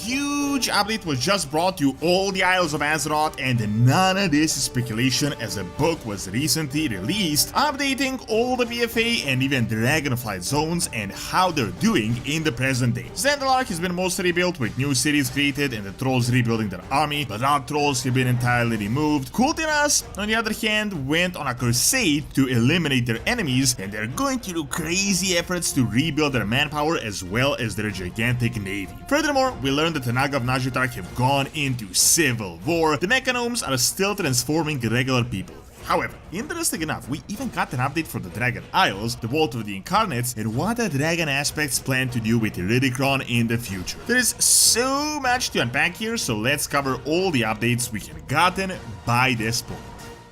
huge update was just brought to all the Isles of Azeroth, and none of this is speculation as a book was recently released updating all the BFA and even Dragonflight zones and how they're doing in the present day. Zandalar has been mostly rebuilt with new cities created and the trolls rebuilding their army, but our trolls have been entirely removed. Kul Tiras, on the other hand, went on a crusade to eliminate their enemies, and they're going to do crazy efforts to rebuild their manpower as well as their gigantic navy. Furthermore, we learned that the naga of Nazjatar have gone into civil war. The mechagnomes are still transforming regular people. However, interesting enough, we even got an update for the Dragon Isles, the Vault of the Incarnates, and what the Dragon aspects plan to do with Iridikron in the future. There is so much to unpack here, so let's cover all the updates we have gotten by this point.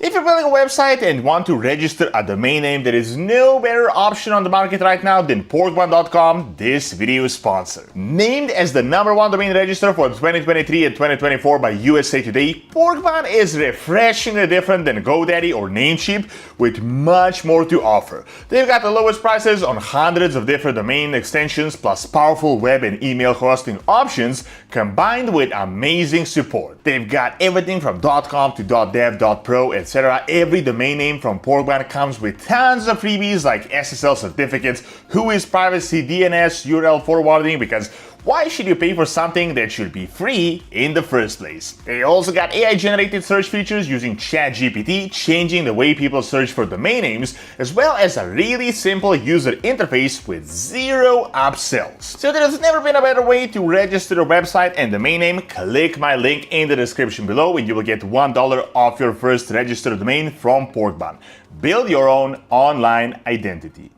If you're building a website and want to register a domain name, there is no better option on the market right now than Porkbun.com, this video sponsor. Named as the #1 domain register for 2023 and 2024 by USA Today, Porkbun is refreshingly different than GoDaddy or Namecheap, with much more to offer. They've got the lowest prices on hundreds of different domain extensions, plus powerful web and email hosting options, combined with amazing support. They've got everything from .com to .dev, .pro, etc. Every domain name from Porkbun comes with tons of freebies like SSL certificates, whois privacy, DNS, URL forwarding, because why should you pay for something that should be free in the first place? They also got AI-generated search features using ChatGPT, changing the way people search for domain names, as well as a really simple user interface with zero upsells. So there's never been a better way to register a website and domain name. Click my link in the description below and you will get $1 off your first registered domain from Porkbun. Build your own online identity.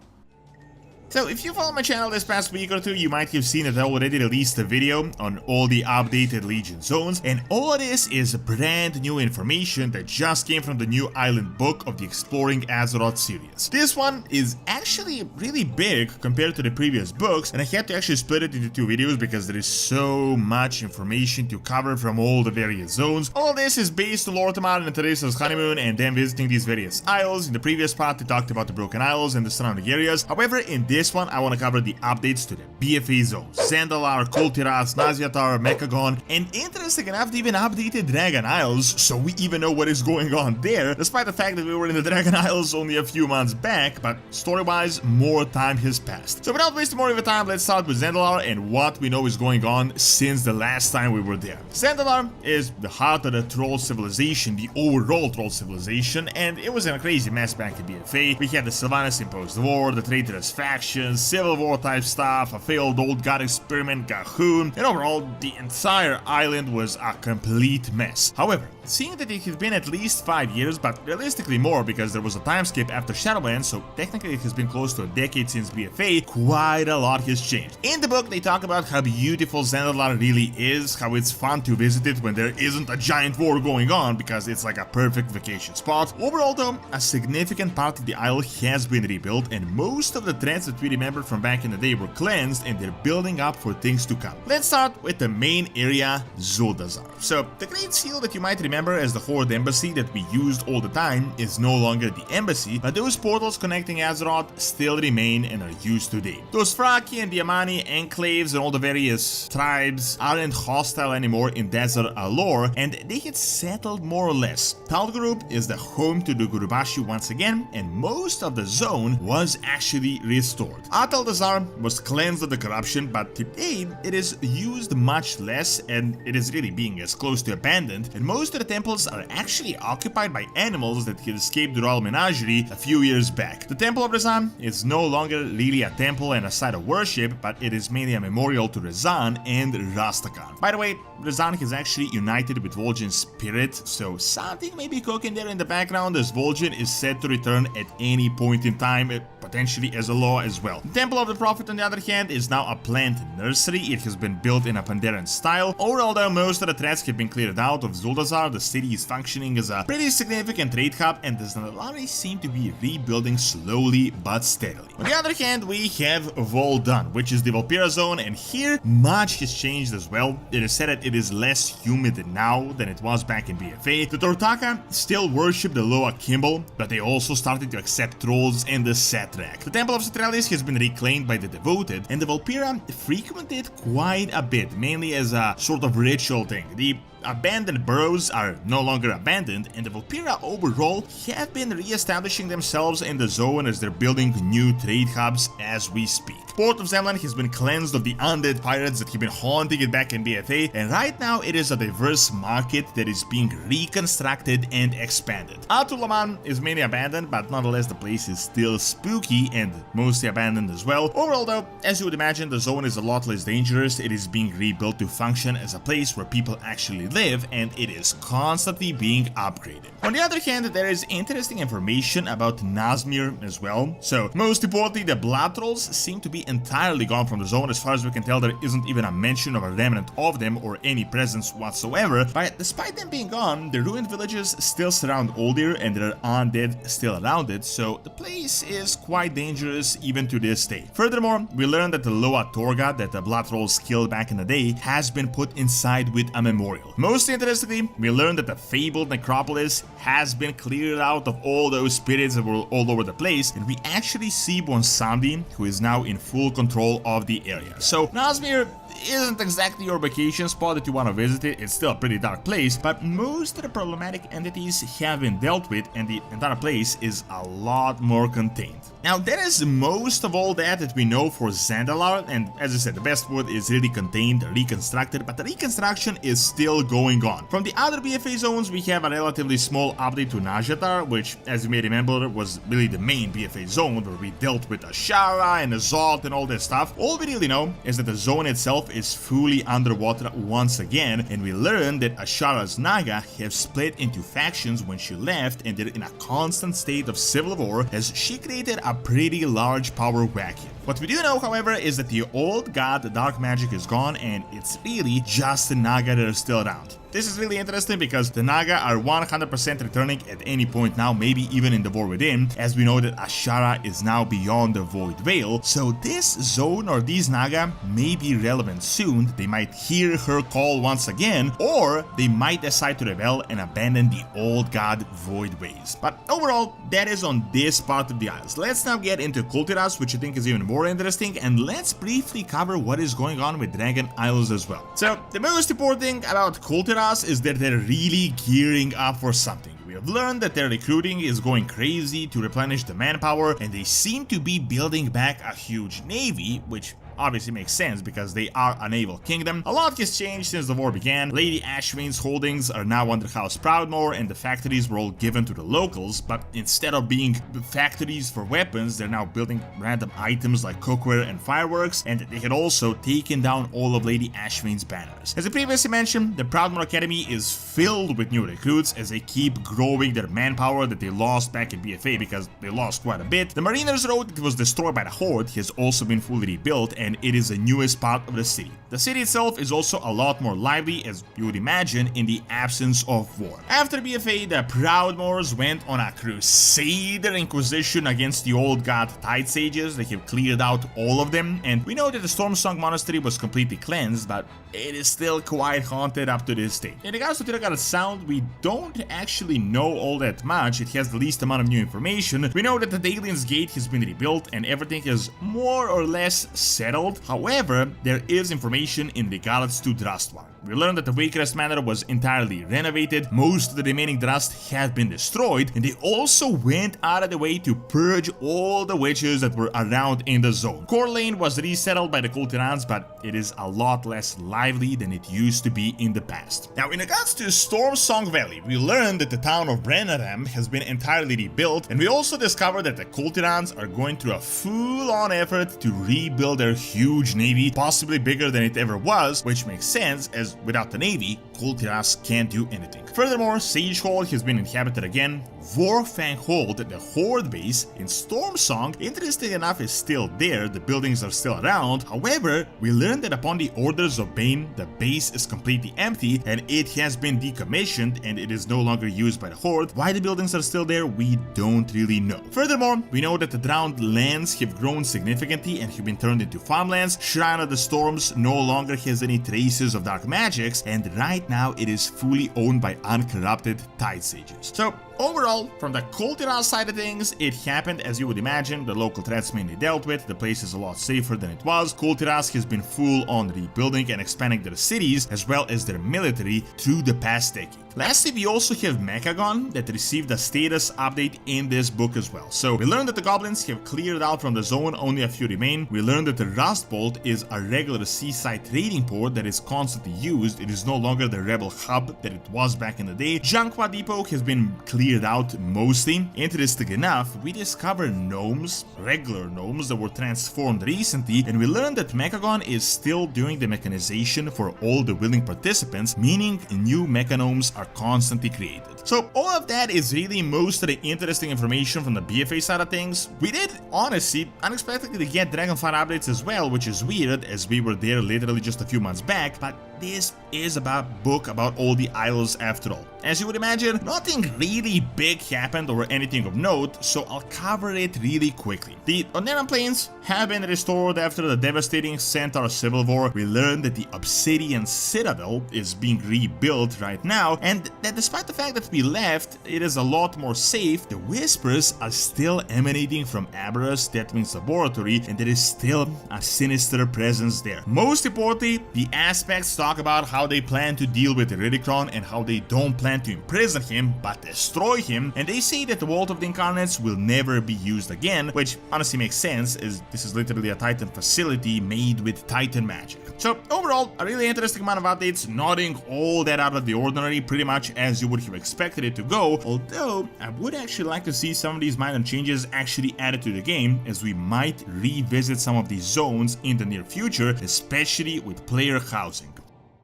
So if you followed my channel this past week or two, you might have seen that I already released a video on all the updated Legion zones, and all of this is brand new information that just came from the new island book of the Exploring Azeroth series. This one is actually really big compared to the previous books, and I had to actually split it into two videos because there is so much information to cover from all the various zones. All of this is based on Furthemore and Teresa's honeymoon and them visiting these various isles. In the previous part, we talked about the Broken Isles and the surrounding areas. However, in this one, I want to cover the updates to the BFA zones: Zandalar, Kul Tiras, Nazjatar, Mechagon, and interesting enough, they even updated Dragon Isles, so we even know what is going on there, despite the fact that we were in the Dragon Isles only a few months back, but story-wise, more time has passed. So without wasting more of your time, let's start with Zandalar and what we know is going on since the last time we were there. Zandalar is the heart of the troll civilization, the overall troll civilization, and it was in a crazy mess back in BFA. We had the Sylvanas imposed war, the traitorous factions, Civil War type stuff, a failed old god experiment, Gahoon, and overall the entire island was a complete mess. However, seeing that it has been at least 5 years, but realistically more because there was a time skip after Shadowlands, so technically it has been close to a decade since BFA, quite a lot has changed. In the book they talk about how beautiful Zandalar really is, how it's fun to visit it when there isn't a giant war going on because it's like a perfect vacation spot. Overall though, a significant part of the isle has been rebuilt and most of the threats that we remember from back in the day were cleansed and they're building up for things to come. Let's start with the main area, Zuldazar. So the Great Seal that you might remember as the Horde Embassy that we used all the time is no longer the embassy, but those portals connecting Azeroth still remain and are used today. Those Fraki and Diamani enclaves and all the various tribes aren't hostile anymore in Desert Allure, and they had settled more or less. Talgroup is the home to the Gurubashi once again, and most of the zone was actually restored. Altaldazar was cleansed of the corruption, but today it is used much less and it is really being as close to abandoned, and most of the temples are actually occupied by animals that had escaped the Royal Menagerie a few years back. The Temple of Rezan is no longer really a temple and a site of worship, but it is mainly a memorial to Rezan and Rastakhan. By the way, Rezan is actually united with Vol'jin's spirit, so something may be cooking there in the background as Vol'jin is set to return at any point in time, potentially as a law as well. The Temple of the Prophet, on the other hand, is now a plant nursery. It has been built in a Pandaren style. Overall though, most of the threats have been cleared out of Zuldazar. The city is functioning as a pretty significant trade hub, and the Zandalar seem to be rebuilding slowly but steadily. On the other hand, we have Vol'dan, which is the Valpyra zone, and here much has changed as well. It is said that it is less humid now than it was back in BFA. The Tortaka still worship the Loa Kimball, but they also started to accept trolls and the Satrak. The Temple of Citralis place has been reclaimed by the devoted, and the Valkyria frequent it quite a bit, mainly as a sort of ritual thing. The abandoned burrows are no longer abandoned, and the Valkyria overall have been re-establishing themselves in the zone as they're building new trade hubs as we speak. Port of Zemland has been cleansed of the undead pirates that have been haunting it back in BFA, and right now it is a diverse market that is being reconstructed and expanded. Atulaman is mainly abandoned, but nonetheless the place is still spooky and mostly abandoned as well. Overall though, as you would imagine, the zone is a lot less dangerous. It is being rebuilt to function as a place where people actually live, and it is constantly being upgraded. On the other hand, there is interesting information about Nazmir as well. So most importantly, the blood trolls seem to be entirely gone from the zone. As far as we can tell, there isn't even a mention of a remnant of them or any presence whatsoever. But despite them being gone, the ruined villages still surround Oldir, and there are undead still around it, so the place is quite dangerous even to this day. Furthermore, we learned that the Loa Torga that the blood trolls killed back in the day has been put inside with a memorial. Most interestingly, we learned that the fabled necropolis has been cleared out of all those spirits that were all over the place, and we actually see Bonsandi, who is now in full control of the area. So Nazmir isn't exactly your vacation spot that you want to visit it. It's still a pretty dark place, but most of the problematic entities have been dealt with, and the entire place is a lot more contained. Now, that is most of all that we know for Zandalar, and as I said, the best word is really contained, reconstructed, but the reconstruction is still going on. From the other BFA zones, we have a relatively small update to Nazjatar, which, as you may remember, was really the main BFA zone where we dealt with Ashara and Azeroth and all that stuff. All we really know is that the zone itself is fully underwater once again, and we learned that Ashara's Naga have split into factions when she left, and they're in a constant state of civil war as she created a pretty large power vacuum. What we do know, however, is that the old god dark magic is gone, and it's really just the Naga that are still around. This is really interesting because the Naga are 100% returning at any point now, maybe even in the War Within, as we know that Ashara is now beyond the Void Veil, so this zone or these Naga may be relevant soon. They might hear her call once again, or they might decide to rebel and abandon the old god Void ways. But overall, that is on this part of the Isles. Let's now get into Kul Tiras, which I think is even more interesting, and let's briefly cover what is going on with Dragon Isles as well. So, the most important thing about Kul Tiras is that they're really gearing up for something. We have learned that their recruiting is going crazy to replenish the manpower, and they seem to be building back a huge navy, which obviously makes sense because they are a naval kingdom. A lot has changed since the war began. Lady Ashwain's holdings are now under House Proudmoore, and the factories were all given to the locals, but instead of being factories for weapons, they're now building random items like cookware and fireworks, and they had also taken down all of Lady Ashwain's banners. As I previously mentioned, the Proudmoore Academy is filled with new recruits as they keep growing their manpower that they lost back in BFA because they lost quite a bit. The Mariners Road that was destroyed by the Horde has also been fully rebuilt, and it is the newest part of the city. The city itself is also a lot more lively, as you would imagine, in the absence of war. After BFA, the Proudmoors went on a crusader inquisition against the old god Tide Sages. They have cleared out all of them, and we know that the Stormsong monastery was completely cleansed, but it is still quite haunted up to this day. In regards to Tiragara's Sound, we don't actually know all that much. It has the least amount of new information. We know that the Dalian's Gate has been rebuilt and everything is more or less settled. However, there is information in regards to Drustwar. We learned that the Wakerest Manor was entirely renovated, most of the remaining Drust had been destroyed, and they also went out of the way to purge all the witches that were around in the zone. Core Lane was resettled by the Kul Tirans, but it is a lot less lively than it used to be in the past. Now, in regards to Stormsong Valley, we learned that the town of Brennaram has been entirely rebuilt, and we also discovered that the Kul Tirans are going through a full-on effort to rebuild their huge navy, possibly bigger than it ever was, which makes sense as without the navy, Kul Tiras can't do anything. Furthermore, Sage Hall has been inhabited again. Vorfang Hold, the Horde base in Stormsong, interesting enough, is still there. The buildings are still around. However, we learned that upon the orders of Bane, the base is completely empty and it has been decommissioned and it is no longer used by the Horde. Why the buildings are still there, we don't really know. Furthermore, we know that the drowned lands have grown significantly and have been turned into farmlands. Shrine of the Storms no longer has any traces of dark magics, and right now it is fully owned by uncorrupted Tide Sages. So, overall, from the Kul Tiras side of things, it happened as you would imagine. The local threats mainly dealt with, the place is a lot safer than it was. Kul Tiras has been full on rebuilding and expanding their cities as well as their military through the past decade. Lastly, we also have Mechagon that received a status update in this book as well. So we learned that the goblins have cleared out from the zone, only a few remain. We learned that the Rust Bolt is a regular seaside trading port that is constantly used. It is no longer the rebel hub that it was back in the day. Junqua Depot has been cleared out mostly. Interesting enough, we discovered gnomes, regular gnomes that were transformed recently, and we learned that Mechagon is still doing the mechanization for all the willing participants, meaning new mechagnomes are constantly created. So all of that is really most of the interesting information from the BFA side of things. We did, honestly, unexpectedly get Dragonflight updates as well, which is weird as we were there literally just a few months back, but this is about book about all the isles after all. As you would imagine, nothing really big happened or anything of note, so I'll cover it really quickly. The Oneran Plains have been restored after the devastating Centaur Civil War. We learned that the Obsidian Citadel is being rebuilt right now, and that despite the fact that we left, it is a lot more safe. The whispers are still emanating from Aberrus, Deathwing's laboratory, and there is still a sinister presence there. Most importantly, the aspects talk about how they plan to deal with Iridikron and how they don't plan to imprison him but destroy him, and they say that the Vault of the Incarnates will never be used again, which honestly makes sense as this is literally a Titan facility made with Titan magic. So overall, a really interesting amount of updates, nothing all that out of the ordinary, pretty much as you would have expected it to go, although I would actually like to see some of these minor changes actually added to the game, as we might revisit some of these zones in the near future, especially with player housing.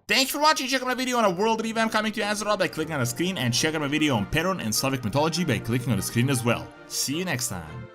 Thanks for watching. Check out my video on a world revamp coming to Azeroth by clicking on the screen, and check out my video on Perun and Slavic mythology by clicking on the screen as well. See you next time.